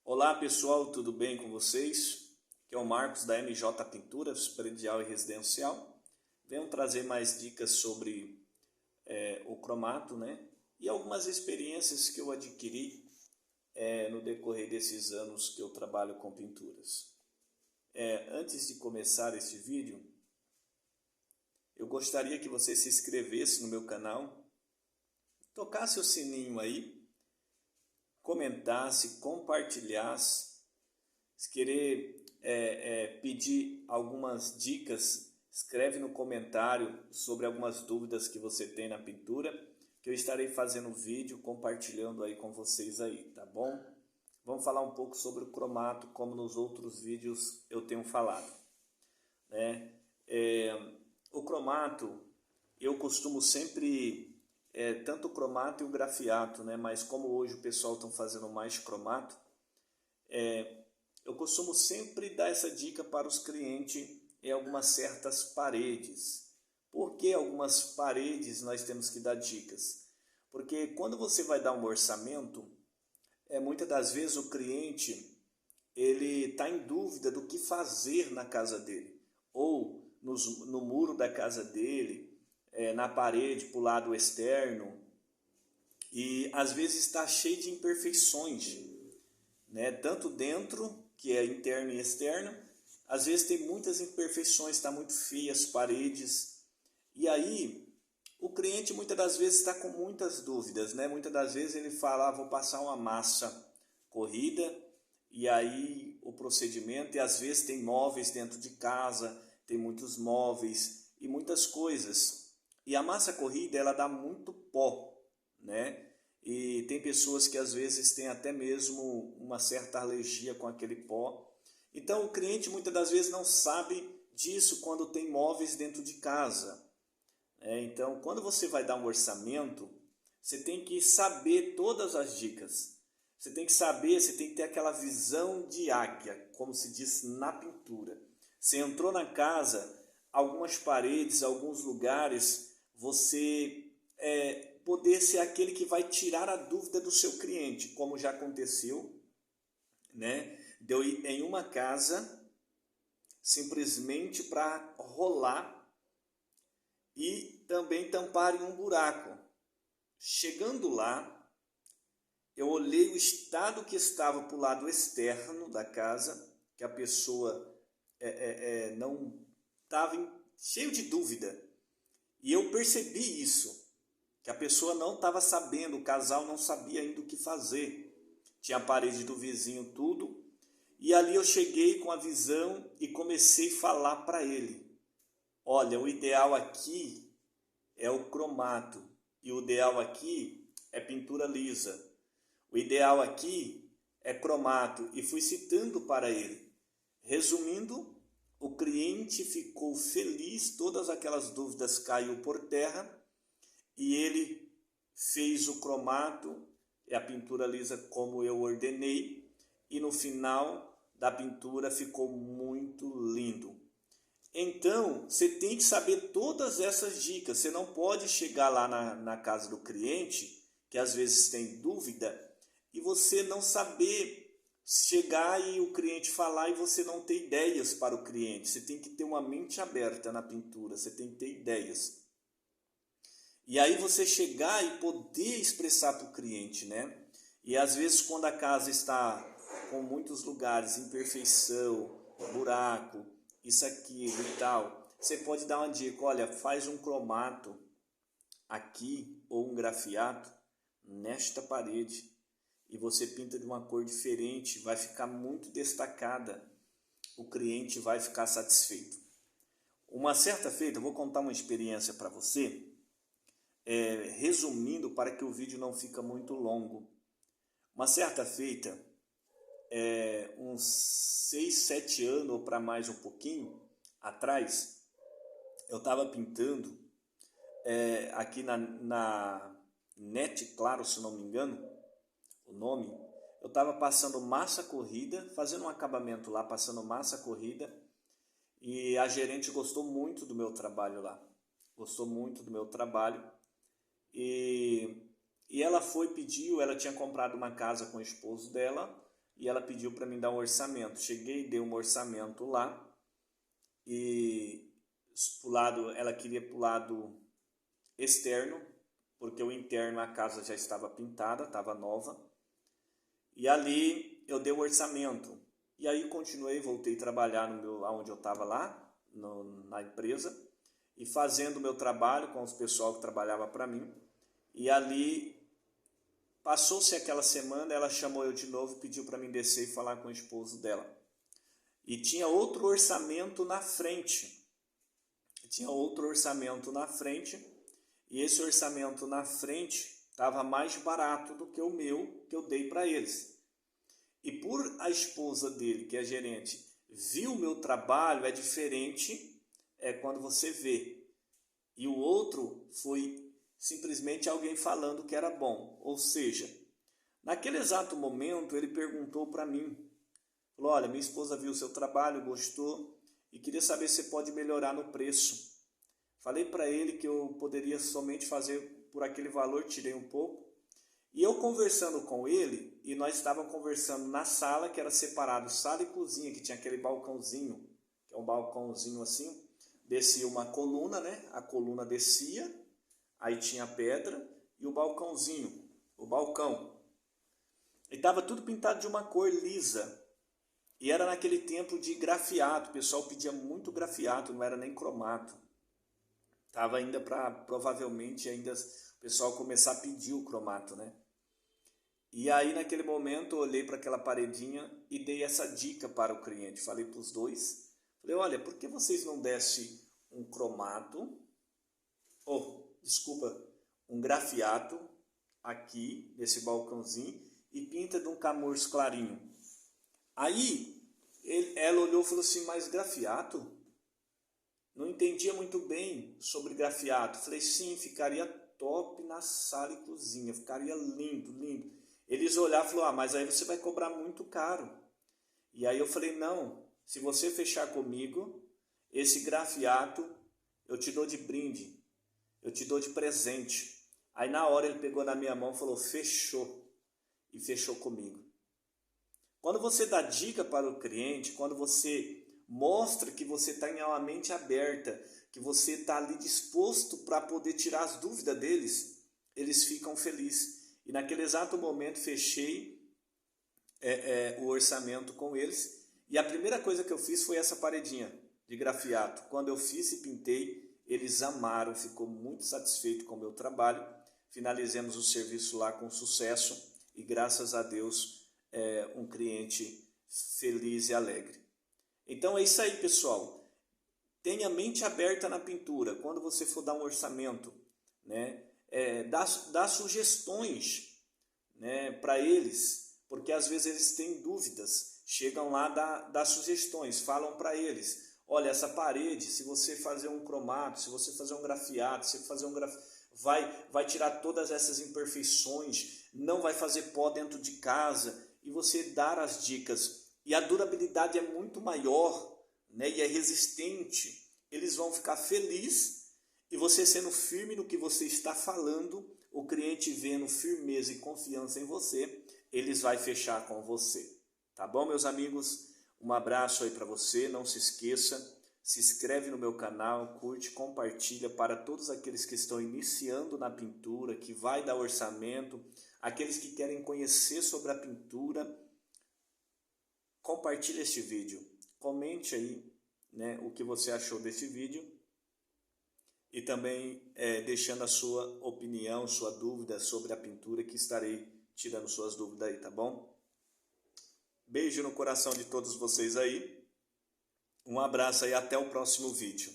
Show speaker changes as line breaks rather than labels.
Olá pessoal, tudo bem com vocês? Aqui é o Marcos da MJ Pinturas, predial e residencial. Venho trazer mais dicas sobre o cromato, né? E algumas experiências que eu adquiri no decorrer desses anos que eu trabalho com pinturas. Antes de começar este vídeo, eu gostaria que você se inscrevesse no meu canal, tocasse o sininho aí, comentasse, compartilhasse. Se querer pedir algumas dicas, escreve no comentário sobre algumas dúvidas que você tem na pintura, que eu estarei fazendo vídeo, compartilhando aí com vocês aí, tá bom? Vamos falar um pouco sobre o cromato, como nos outros vídeos eu tenho falado, né? O cromato, eu costumo sempre, tanto o cromato e o grafiato, né? Mas como hoje o pessoal está fazendo mais cromato, eu costumo sempre dar essa dica para os clientes em algumas certas paredes. Por que algumas paredes nós temos que dar dicas? Porque quando você vai dar um orçamento, muitas das vezes o cliente ele está em dúvida do que fazer na casa dele, ou no muro da casa dele, na parede para o lado externo, e às vezes está cheio de imperfeições, né? Tanto dentro, que é interno e externo, às vezes tem muitas imperfeições, está muito feia as paredes, e aí o cliente muitas das vezes está com muitas dúvidas, né? Muitas das vezes ele fala, vou passar uma massa corrida, e aí o procedimento, e às vezes tem móveis dentro de casa, tem muitos móveis e muitas coisas, e a massa corrida ela dá muito pó, né? E tem pessoas que às vezes têm até mesmo uma certa alergia com aquele pó. Então o cliente muitas das vezes não sabe disso quando tem móveis dentro de casa. Então quando você vai dar um orçamento, você tem que saber todas as dicas. Você tem que saber, você tem que ter aquela visão de águia, como se diz na pintura. Você entrou na casa, algumas paredes, alguns lugares, você poder ser aquele que vai tirar a dúvida do seu cliente, como já aconteceu, né? Deu em uma casa simplesmente para rolar e também tampar em um buraco. Chegando lá, eu olhei o estado que estava para o lado externo da casa, que a pessoa não estava cheio de dúvida, e eu percebi isso, que a pessoa não estava sabendo, o casal não sabia ainda o que fazer. Tinha a parede do vizinho, tudo. E ali eu cheguei com a visão e comecei a falar para ele. Olha, o ideal aqui é o cromato. E o ideal aqui é pintura lisa. O ideal aqui é cromato. E fui citando para ele. Resumindo, o cliente ficou feliz, todas aquelas dúvidas caiu por terra. E ele fez o cromato e a pintura lisa como eu ordenei, e no final da pintura ficou muito lindo. Então, você tem que saber todas essas dicas. Você não pode chegar lá na casa do cliente, que às vezes tem dúvida, e você não saber chegar e o cliente falar e você não ter ideias para o cliente. Você tem que ter uma mente aberta na pintura, você tem que ter ideias. E aí você chegar e poder expressar para o cliente, né? E às vezes quando a casa está com muitos lugares, imperfeição, buraco, isso, aquilo e tal, você pode dar uma dica, olha, faz um cromato aqui ou um grafiato nesta parede e você pinta de uma cor diferente, vai ficar muito destacada, o cliente vai ficar satisfeito. Uma certa feita, eu vou contar uma experiência para você, resumindo para que o vídeo não fique muito longo. Uma certa feita, uns 6, 7 anos ou para mais um pouquinho atrás, eu estava pintando aqui na Net Claro, se não me engano, o nome. Eu estava passando massa corrida, fazendo um acabamento lá, passando massa corrida, e a gerente gostou muito do meu trabalho lá. Gostou muito do meu trabalho. E ela foi, pediu, ela tinha comprado uma casa com o esposo dela, e ela pediu para mim dar um orçamento. Cheguei, dei um orçamento lá e ela queria para o lado externo, porque o interno a casa já estava pintada, estava nova. E ali eu dei o orçamento. E aí continuei, voltei a trabalhar onde eu estava lá, na empresa, e fazendo o meu trabalho com os pessoal que trabalhava para mim. E ali, passou-se aquela semana, ela chamou eu de novo, pediu para mim descer e falar com o esposo dela. E tinha outro orçamento na frente. E esse orçamento na frente estava mais barato do que o meu, que eu dei para eles. E por a esposa dele, que é gerente, viu o meu trabalho, é diferente quando você vê. E o outro foi simplesmente alguém falando que era bom. Ou seja, naquele exato momento ele perguntou para mim, falou, olha, minha esposa viu o seu trabalho, gostou e queria saber se você pode melhorar no preço. Falei para ele que eu poderia somente fazer por aquele valor, tirei um pouco. E eu conversando com ele, e nós estávamos conversando na sala, que era separado sala e cozinha, que tinha aquele balcãozinho, que é um balcãozinho assim, descia uma coluna, né? A coluna descia, aí tinha a pedra e o balcãozinho, o balcão. E estava tudo pintado de uma cor lisa. E era naquele tempo de grafiato, o pessoal pedia muito grafiato, não era nem cromato. Estava ainda para, provavelmente, ainda o pessoal começar a pedir o cromato, né? E aí, naquele momento, eu olhei para aquela paredinha e dei essa dica para o cliente. Falei para os dois, falei, olha, por que vocês não dessem um cromato, um grafiato aqui, nesse balcãozinho, e pinta de um camurça clarinho. Aí, ela olhou e falou assim, mas grafiato? Não entendia muito bem sobre grafiato. Falei, sim, ficaria top na sala e cozinha, ficaria lindo, lindo. Eles olharam e falaram, mas aí você vai cobrar muito caro. E aí eu falei, não, se você fechar comigo, esse grafiato eu te dou de brinde, eu te dou de presente. Aí na hora ele pegou na minha mão e falou, fechou. E fechou comigo. Quando você dá dica para o cliente, quando você mostra que você está em uma mente aberta, que você está ali disposto para poder tirar as dúvidas deles, eles ficam felizes. E naquele exato momento fechei o orçamento com eles. E a primeira coisa que eu fiz foi essa paredinha de grafiato. Quando eu fiz e pintei, eles amaram, ficou muito satisfeito com o meu trabalho. Finalizamos o serviço lá com sucesso e graças a Deus um cliente feliz e alegre. Então é isso aí, pessoal. Tenha a mente aberta na pintura. Quando você for dar um orçamento, né? Dá sugestões, né, para eles, porque às vezes eles têm dúvidas. Chegam lá, dá sugestões, falam para eles, olha, essa parede, se você fazer um cromato, se você fazer um grafiato, se você fazer vai tirar todas essas imperfeições, não vai fazer pó dentro de casa, e você dar as dicas. E a durabilidade é muito maior, né, e é resistente. Eles vão ficar felizes. E você sendo firme no que você está falando, o cliente vendo firmeza e confiança em você, eles vão fechar com você. Tá bom, meus amigos? Um abraço aí para você, não se esqueça, se inscreve no meu canal, curte, compartilha para todos aqueles que estão iniciando na pintura, que vai dar orçamento, aqueles que querem conhecer sobre a pintura. Compartilhe este vídeo, comente aí, né, o que você achou desse vídeo. E também deixando a sua opinião, sua dúvida sobre a pintura, que estarei tirando suas dúvidas aí, tá bom? Beijo no coração de todos vocês aí. Um abraço aí, até o próximo vídeo.